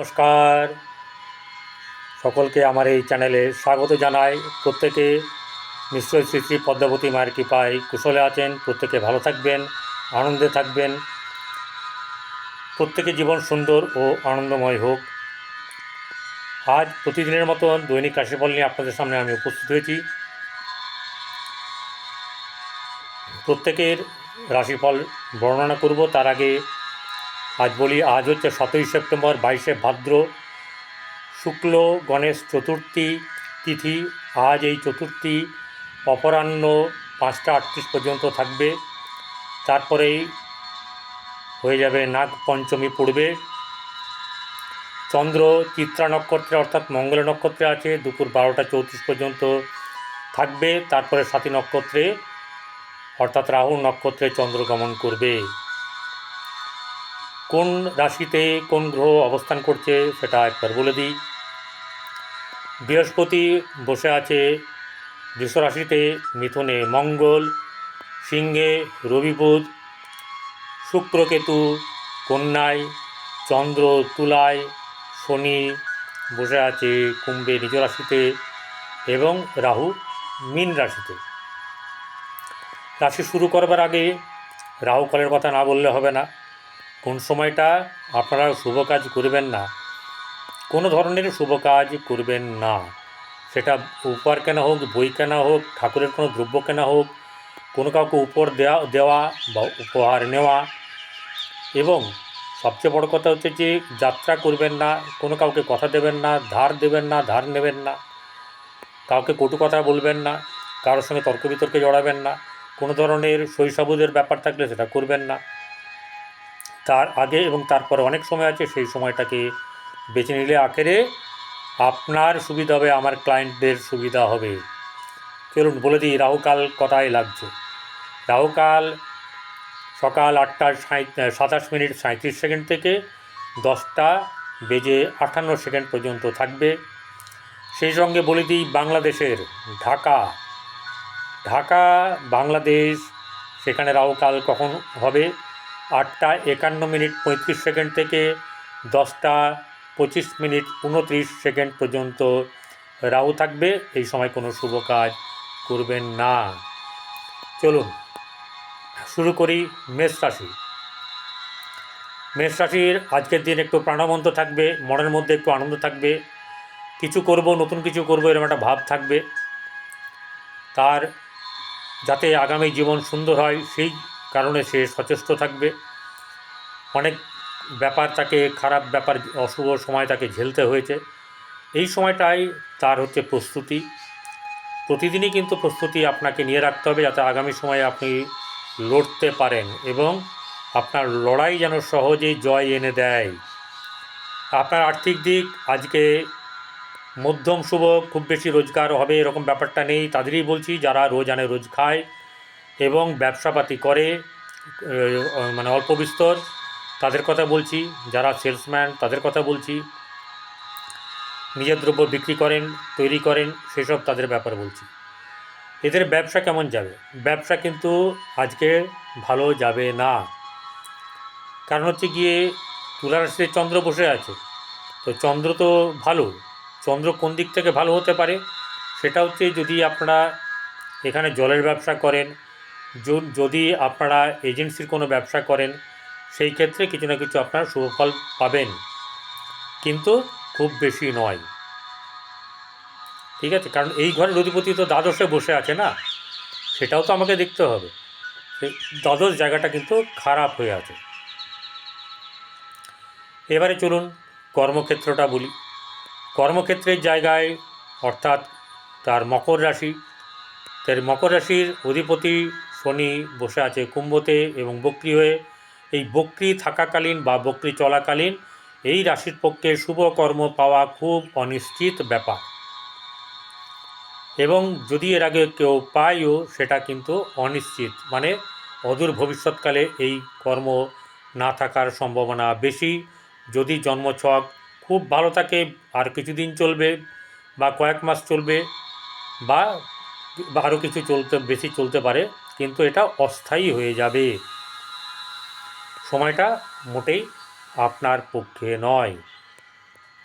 নমস্কার, সকলকে আমার এই চ্যানেলে স্বাগত জানাই। প্রত্যেকে নিশ্চয়ই শ্রী শ্রী পদ্মাবতী মায়ের কৃপায় কুশলে আছেন। প্রত্যেকে ভালো থাকবেন, আনন্দে থাকবেন। প্রত্যেকে জীবন সুন্দর ও আনন্দময় হোক। আজ প্রতিদিনের মতন দৈনিক রাশিফল নিয়ে আপনাদের সামনে আমি উপস্থিত হয়েছি। প্রত্যেকের রাশিফল বর্ণনা করব। তার আগে আজ বলি, আজ হচ্ছে 7ই সেপ্টেম্বর, 22শে ভাদ্র, শুক্ল গণেশ চতুর্থী তিথি। আজ এই চতুর্থী অপরাহ্ন 5টা 38 পর্যন্ত থাকবে। তারপরেই হয়ে যাবে নাগ পঞ্চমী পড়বে। চন্দ্র চিত্রা নক্ষত্রে অর্থাৎ মঙ্গল নক্ষত্রে আছে, দুপুর 12টা 34 পর্যন্ত থাকবে। তারপরে স্বাতী নক্ষত্রে অর্থাৎ রাহু নক্ষত্রে চন্দ্র গমন করবে। কোন রাশিতে কোন গ্রহ অবস্থান করছে সেটা একবার বলে দিই। বৃহস্পতি বসে আছে বৃষ রাশিতে, মিথুনে মঙ্গল, সিংহে রবি বুধ, শুক্রকেতু কন্যায়, চন্দ্র তুলায়, শনি বসে আছে কুম্ভে নিজ রাশিতে এবং রাহু মীন রাশিতে। রাশি শুরু করবার আগে রাহুকালের কথা না বললে হবে না। কোন সময়টা আপনারা শুভ কাজ করবেন না, কোনো ধরনের শুভ কাজ করবেন না। সেটা উপহার কেনা হোক, বই কেনা হোক, ঠাকুরের কোনো দ্রব্য কেনা হোক, কোনো কাউকে উপহার দেওয়া বা উপহার নেওয়া, এবং সবচেয়ে বড় কথা হচ্ছে যে যাত্রা করবেন না, কোনো কাউকে কথা দেবেন না, ধার দেবেন না, ধার নেবেন না, কাউকে কটু কথা বলবেন না, কারোর সঙ্গে তর্ক বিতর্কে জড়াবেন না, কোনো ধরনের শৈশবদের ব্যাপার থাকলে সেটা করবেন না। তার আগে এবং তারপরে অনেক সময় আছে, সেই সময়টাকে বেছে নিলে আখেরে আপনার সুবিধা হবে, আমার ক্লায়েন্টদের সুবিধা হবে। চলুন বলে দিই রাহুকাল কথায় লাগছে। রাহুকাল সকাল 8টা 27 মিনিট 37 সেকেন্ড থেকে 10টা বেজে 58 সেকেন্ড পর্যন্ত থাকবে। সেই সঙ্গে বলে দিই বাংলাদেশের ঢাকা বাংলাদেশ, সেখানে রাহুকাল কখন হবে? 8টা 51 মিনিট 35 সেকেন্ড থেকে 10টা 25 মিনিট 29 সেকেন্ড পর্যন্ত রাহু থাকবে। এই সময় কোনো শুভ কাজ করবেন না। চলুন শুরু করি। মেষ রাশি। মেষ রাশির আজকের দিন একটু প্রাণবন্ত থাকবে, মনের মধ্যে একটু আনন্দ থাকবে, কিছু করব, নতুন কিছু করব, এরকম একটা ভাব থাকবে। তার যাতে আগামী জীবন সুন্দর হয় সেই কারণে সে সচেষ্ট থাকবে। অনেক ব্যাপার তাকে, খারাপ ব্যাপার, অশুভ সময় তাকে ঝেলতে হয়েছে। এই সময়টাই তার হচ্ছে প্রস্তুতি। প্রতিদিনই কিন্তু প্রস্তুতি আপনাকে নিয়ে রাখতে হবে, যাতে আগামী সময়ে আপনি লড়তে পারেন এবং আপনার লড়াই যেন সহজেই জয় এনে দেয়। আপনার আর্থিক দিক আজকে মধ্যম শুভ, খুব বেশি রোজগার হবে এরকম ব্যাপারটা নেই। তাদেরই বলছি যারা রোজ আনে রোজ খায় এবং ব্যবসাপাতি করে, মানে অল্প বিস্তর, তাদের কথা বলছি। যারা সেলসম্যান তাদের কথা বলছি, নিজের দ্রব্য বিক্রি করেন, তৈরি করেন, সেসব তাদের ব্যাপার বলছি। এদের ব্যবসা কেমন যাবে? ব্যবসা কিন্তু আজকে ভালো যাবে না। কারণ হচ্ছে গিয়ে তুলা রাশিতে চন্দ্র বসে আছে, তো চন্দ্র তো ভালো। চন্দ্র কোন দিক থেকে ভালো হতে পারে? সেটা হচ্ছে যদি আপনারা এখানে জলের ব্যবসা করেন, যদি আপনারা এজেন্সির কোনো ব্যবসা করেন, সেই ক্ষেত্রে কিছু না কিছু আপনারা শুভফল পাবেন, কিন্তু খুব বেশি নয়। ঠিক আছে? কারণ এই ঘরের অধিপতি তো দ্বাদশে বসে আছে না, সেটাও তো আমাকে দেখতে হবে। সেই দ্বাদশ জায়গাটা কিন্তু খারাপ হয়ে আছে। এবারে চলুন কর্মক্ষেত্রটা বলি। কর্মক্ষেত্রের জায়গায় অর্থাৎ তার মকর রাশি, তার মকর রাশির অধিপতি শনি বসে আছে কুম্ভতে এবং বক্রী হয়ে। এই বক্রী থাকাকালীন বা বক্রী চলাকালীন এই রাশির পক্ষে শুভ কর্ম পাওয়া খুব অনিশ্চিত ব্যাপার, এবং যদি এর আগে কেউ পায়ও সেটা কিন্তু অনিশ্চিত, মানে অদূর ভবিষ্যৎকালে এই কর্ম না থাকার সম্ভাবনা বেশি। যদি জন্মছক খুব ভালো থাকে আর কিছুদিন চলবে বা কয়েক মাস চলবে বা আরও কিছু বেশি চলতে পারে, কিন্তু এটা অস্থায়ী হয়ে যাবে। সময়টা মোটেই আপনার পক্ষে নয়।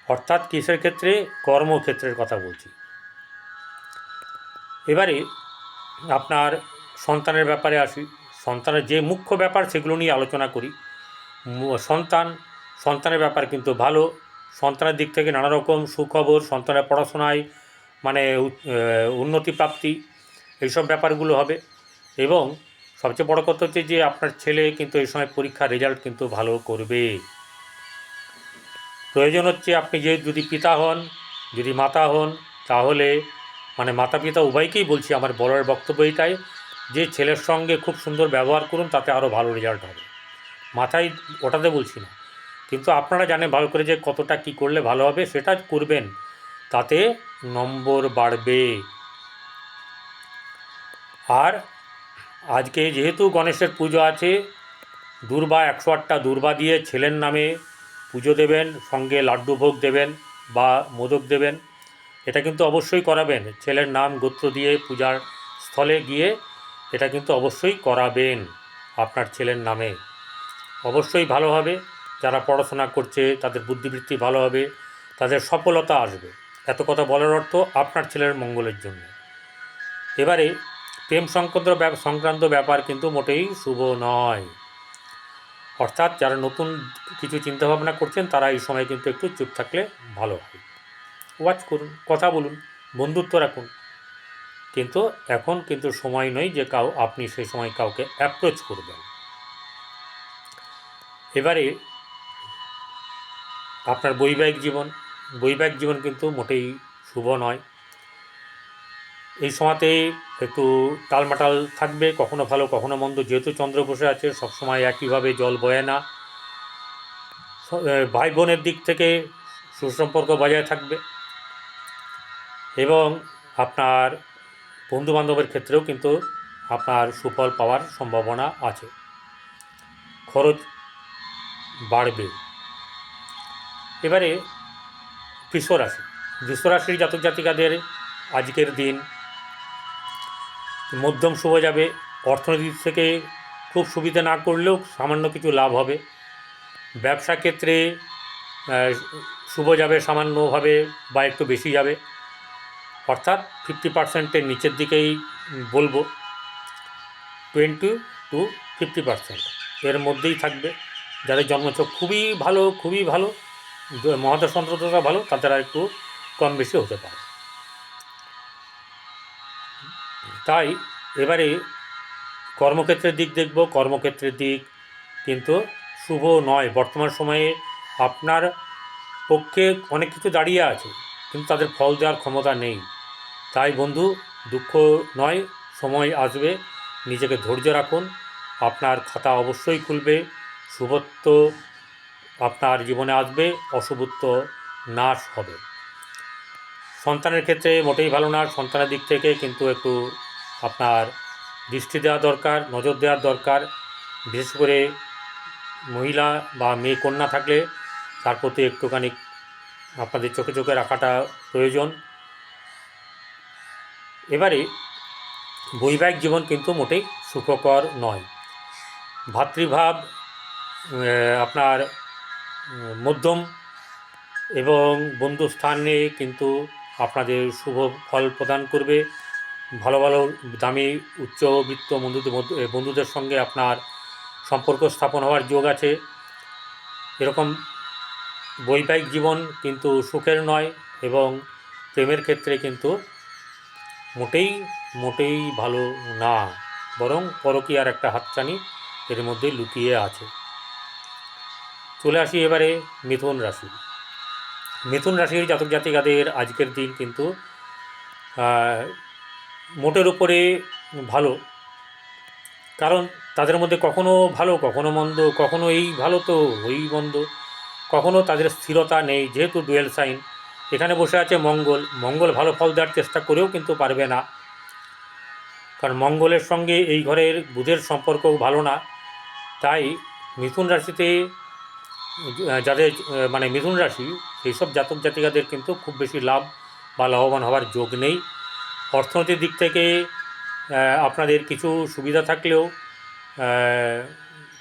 অর্থাৎ কিসের ক্ষেত্রে? কর্মক্ষেত্রের কথা বলছি। এবারে আপনার সন্তানের ব্যাপারে আসি। সন্তানের যে মুখ্য ব্যাপার সেগুলো নিয়ে আলোচনা করি। সন্তানের ব্যাপার কিন্তু ভালো। সন্তানের দিক থেকে নানা রকম সুখবর, সন্তানের পড়াশোনায় মানে উন্নতি প্রাপ্তি, এইসব ব্যাপারগুলো হবে। এবং সবচেয়ে বড় কথা হচ্ছে যে আপনার ছেলে কিন্তু এই সময় পরীক্ষার রেজাল্ট কিন্তু ভালো করবে। প্রয়োজন হচ্ছে আপনি যদি পিতা হন, যদি মাতা হন, তাহলে মানে মাতা পিতা উভয়কেই বলছি, আমার বলার বক্তব্য এটাই যে ছেলের সঙ্গে খুব সুন্দর ব্যবহার করুন, তাতে আরও ভালো রেজাল্ট হবে। মাথায় ওটাতে বলছি না, কিন্তু আপনারা জানেন ভালো করে যে কতটা কী করলে ভালো হবে, সেটা করবেন, তাতে নম্বর বাড়বে। আর আজকে যেহেতু গণেশের পুজো আছে, দূর্বা 108টা দূর্বা দিয়ে ছেলের নামে পুজো দেবেন, সঙ্গে লাড্ডু ভোগ দেবেন বা মোদক দেবেন। এটা কিন্তু অবশ্যই করাবেন। ছেলের নাম গোত্র দিয়ে পূজার স্থলে গিয়ে এটা কিন্তু অবশ্যই করাবেন আপনার ছেলের নামে। অবশ্যই ভালো হবে। যারা পড়াশোনা করছে তাদের বুদ্ধিবৃত্তি ভালো হবে, তাদের সফলতা আসবে। এত কথা বলার অর্থ আপনার ছেলের মঙ্গলের জন্য। এবারে প্রেম সংক্রান্ত ব্যাপার কিন্তু মোটেই শুভ নয়। অর্থাৎ যারা নতুন কিছু চিন্তাভাবনা করছেন তারা এই সময় কিন্তু একটু চুপ থাকলে ভালো হয়। ওয়াচ করুন, কথা বলুন, বন্ধুত্ব রাখুন, কিন্তু এখন কিন্তু সময় নয় যে আপনি সেই সময় কাউকে অ্যাপ্রোচ করবেন। এবারে আপনার বৈবাহিক জীবন কিন্তু মোটেই শুভ নয়। এই সময়তে একটু টালমাটাল থাকবে, কখনো ভালো কখনো মন্দ। যেহেতু চন্দ্র বসে আছে, সবসময় একইভাবে জল বয়ে না। ভাই বোনের দিক থেকে সুসম্পর্ক বজায় থাকবে এবং আপনার বন্ধুবান্ধবের ক্ষেত্রেও কিন্তু আপনার সুফল পাওয়ার সম্ভাবনা আছে। খরচ বাড়বে। এবারে বৃষরাশির জাতক জাতিকাদের আজকের দিন মধ্যম শুভ যাবে। অর্থনৈতিক থেকে খুব সুবিধা না করলেও সামান্য কিছু লাভ হবে। ব্যবসা ক্ষেত্রে শুভ যাবে সামান্যভাবে বা একটু বেশি যাবে, অর্থাৎ 50%-এর নিচের দিকেই বলবো, 20-50% এর মধ্যেই থাকবে। যাদের জন্মছক খুবই ভালো, মহাদশ অন্তরতা ভালো, তারা একটু কম বেশি হতে পারে। তাই এবারে কর্মক্ষেত্রের দিক দেখব। কর্মক্ষেত্রের দিক কিন্তু শুভ নয়। বর্তমান সময়ে আপনার পক্ষে অনেক কিছু দাঁড়িয়ে আছে, কিন্তু তাদের ফল দেওয়ার ক্ষমতা নেই। তাই বন্ধু, দুঃখ নয়, সময় আসবে, নিজেকে ধৈর্য রাখুন, আপনার খাতা অবশ্যই খুলবে, শুভত্ব আপনার জীবনে আসবে, অশুভত্ব নাশ হবে। সন্তানের ক্ষেত্রে মোটেই ভালো না। সন্তানের দিক থেকে কিন্তু একটু আপনার দৃষ্টি দেওয়া দরকার, নজর দেওয়ার দরকার। বিশেষ করে মহিলা বা মেয়ে কন্যা থাকলে তার প্রতি একটুখানি আপনাদের চোখে রাখাটা প্রয়োজন। এবারে বৈবাহিক জীবন কিন্তু মোটেই সুখকর নয়। ভাতৃভাব আপনার মধ্যম এবং বন্ধুস্থানে কিন্তু আপনাদের শুভ ফল প্রদান করবে। ভালো দামি উচ্চবিত্ত বন্ধুদের সঙ্গে আপনার সম্পর্ক স্থাপন হওয়ার যোগ আছে। এরকম বৈবাহিক জীবন কিন্তু সুখের নয় এবং প্রেমের ক্ষেত্রে কিন্তু মোটেই ভালো না, বরং পরকীয়ার একটা হাতছানি এর মধ্যে লুকিয়ে আছে। চলে আসি এবারে মিথুন রাশির জাতক জাতিকাদের আজকের দিন কিন্তু মোটের উপরে ভালো, কারণ তাদের মধ্যে কখনো ভালো কখনো মন্দ, কখনো এই ভালো তো ওই মন্দ, কখনো তাদের স্থিরতা নেই। যেহেতু ডুয়েল সাইন, এখানে বসে আছে মঙ্গল ভালো ফল দেওয়ার চেষ্টা করেও কিন্তু পারবে না, কারণ মঙ্গলের সঙ্গে এই ঘরের বুধের সম্পর্কও ভালো না। তাই মিথুন রাশিতে যাদের মিথুন রাশি, সেই সব জাতক জাতিকাদের কিন্তু খুব বেশি লাভ বা লাভবান হওয়ার যোগ নেই। অর্থনৈতিক দিক থেকে আপনাদের কিছু সুবিধা থাকলেও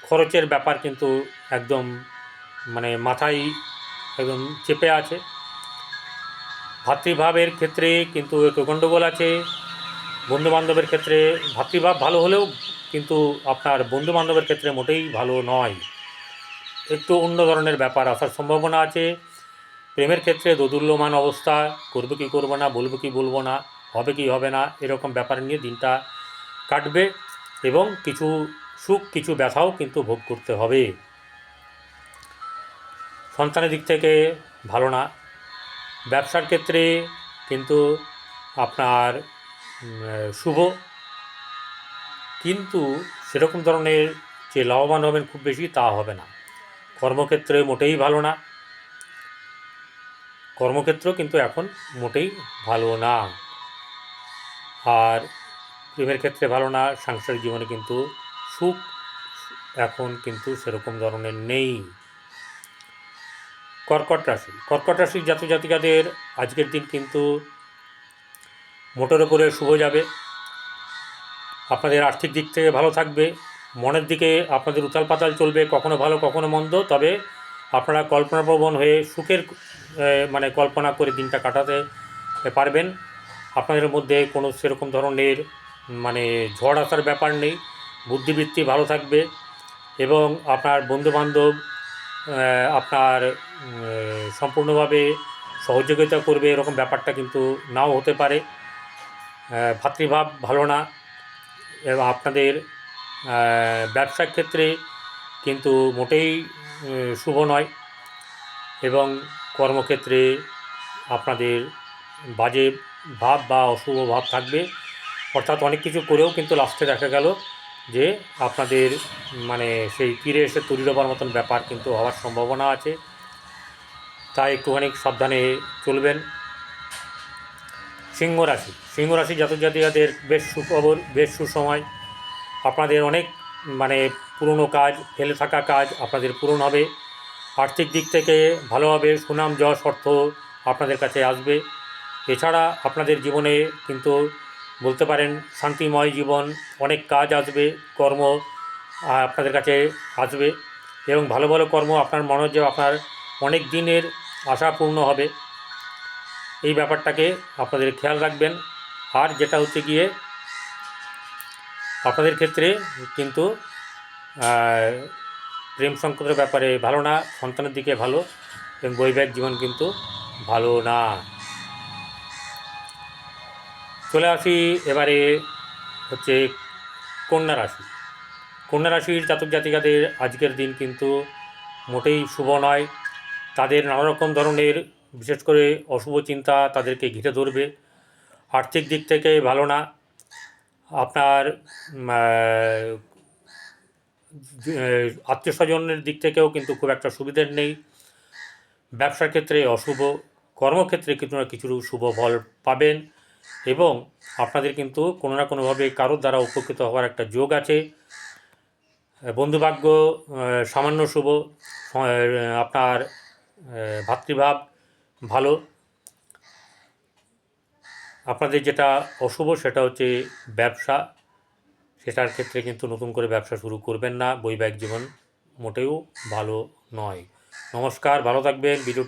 খরচের ব্যাপার কিন্তু একদম মাথায় একদম চেপে আছে। ভাতৃভাবের ক্ষেত্রে কিন্তু একটু গণ্ডগোল আছে। বন্ধুবান্ধবের ক্ষেত্রে ভাতৃভাব ভালো হলেও কিন্তু আপনার বন্ধুবান্ধবের ক্ষেত্রে মোটেই ভালো নয়, একটু অন্য ধরনের ব্যাপার আসার সম্ভাবনা আছে। প্রেমের ক্ষেত্রে দোদুল্যমান অবস্থা, করবো কি করবো না, বলবো কি বলবো না, হবে কি হবে না, এরকম ব্যাপার নিয়ে দিনটা কাটবে এবং কিছু সুখ কিছু ব্যথাও কিন্তু ভোগ করতে হবে। সন্তানের দিক থেকে ভালো না। ব্যবসার ক্ষেত্রে কিন্তু আপনার শুভ, কিন্তু সেরকম ধরনের যে লাভবান হবেন খুব বেশি তা হবে না। কর্মক্ষেত্রে মোটেই ভালো না, কর্মক্ষেত্র কিন্তু এখন মোটেই ভালো না। আর প্রেমের ক্ষেত্রে ভালো না, সাংসারিক জীবনে কিন্তু সুখ এখন কিন্তু সেরকম ধরনের নেই। কর্কট রাশি, কর্কট রাশির জাতক জাতিকাদের আজকের দিন কিন্তু মোটের ওপরে শুভ যাবে। আপনাদের আর্থিক দিক থেকে ভালো থাকবে, মনের দিকে আপনাদের উথাল পাতাল চলবে, কখনো ভালো কখনো মন্দ, তবে আপনারা কল্পনাপ্রবণ হয়ে সুখের মানে কল্পনা করে দিনটা কাটাতে পারবেন। আপনাদের মধ্যে কোনো সেরকম ধরনের মানে ঝড় আসার ব্যাপার নেই, বুদ্ধিবৃত্তি ভালো থাকবে এবং আপনার বন্ধুবান্ধব আপনার সম্পূর্ণভাবে সহযোগিতা করবে এরকম ব্যাপারটা কিন্তু নাও হতে পারে। ভাতৃভাব ভালো না এবং আপনাদের ব্যবসার ক্ষেত্রে কিন্তু মোটেই শুভ নয় এবং কর্মক্ষেত্রে আপনাদের বাজে ভাব বা অশুভ ভাব থাকবে, অর্থাৎ অনেক কিছু করেও কিন্তু লাস্টে দেখা গেল যে আপনাদের মানে সেই তীরে এসে তৈরি হবার মতন ব্যাপার কিন্তু হওয়ার সম্ভাবনা আছে, তাই একটুখানি সাবধানে চলবেন। সিংহ রাশি, সিংহ রাশি জাতক জাতিকাদের বেশ সুখবর, বেশ সুসময়। আপনাদের অনেক মানে পুরনো কাজ, ফেলে থাকা কাজ আপনাদের পূরণ হবে। আর্থিক দিক থেকে ভালো হবে, সুনাম যশ অর্থ আপনাদের কাছে আসবে। এছাড়া আপনাদের জীবনে কিন্তু বলতে পারেন শান্তিময় জীবন, অনেক কাজ আসবে, কর্ম আপনাদের কাছে আসবে এবং ভালো ভালো কর্ম আপনার মনে হচ্ছে আপনার অনেক দিনের আশা পূর্ণ হবে, এই ব্যাপারটাকে আপনাদের খেয়াল রাখবেন। আর যেটা হচ্ছে গিয়ে আপনাদের ক্ষেত্রে কিন্তু প্রেম সংকটের ব্যাপারে ভালো না, সন্তানের দিকে ভালো এবং বৈবাহিক জীবন কিন্তু ভালো না। চলে আসি এবারে হচ্ছে কন্যা রাশি। কন্যা রাশির জাতক জাতিকাদের আজকের দিন কিন্তু মোটেই শুভ নয়। তাদের নানা রকম ধরনের বিশেষ করে অশুভ চিন্তা তাদেরকে ঘিরে ধরবে। আর্থিক দিক থেকে ভালো না, আপনার আত্মীয় স্বজনের দিক থেকেও কিন্তু খুব একটা সুবিধের নেই। ব্যবসার ক্ষেত্রে অশুভ, কর্মক্ষেত্রে কিন্তু না কিছু শুভ ফল পাবেন এবং আপনাদের কিন্তু কোনো না কোনোভাবে কারোর দ্বারা উপকৃত হওয়ার একটা যোগ আছে। বন্ধুভাগ্য সামান্য শুভ, আপনার ভাতৃভাব ভালো। আপনাদের যেটা অশুভ সেটা হচ্ছে ব্যবসা, সেটার ক্ষেত্রে কিন্তু নতুন করে ব্যবসা শুরু করবেন না, বৈবাহিক জীবন মোটেও ভালো নয়। নমস্কার, ভালো থাকবেন। ভিডিও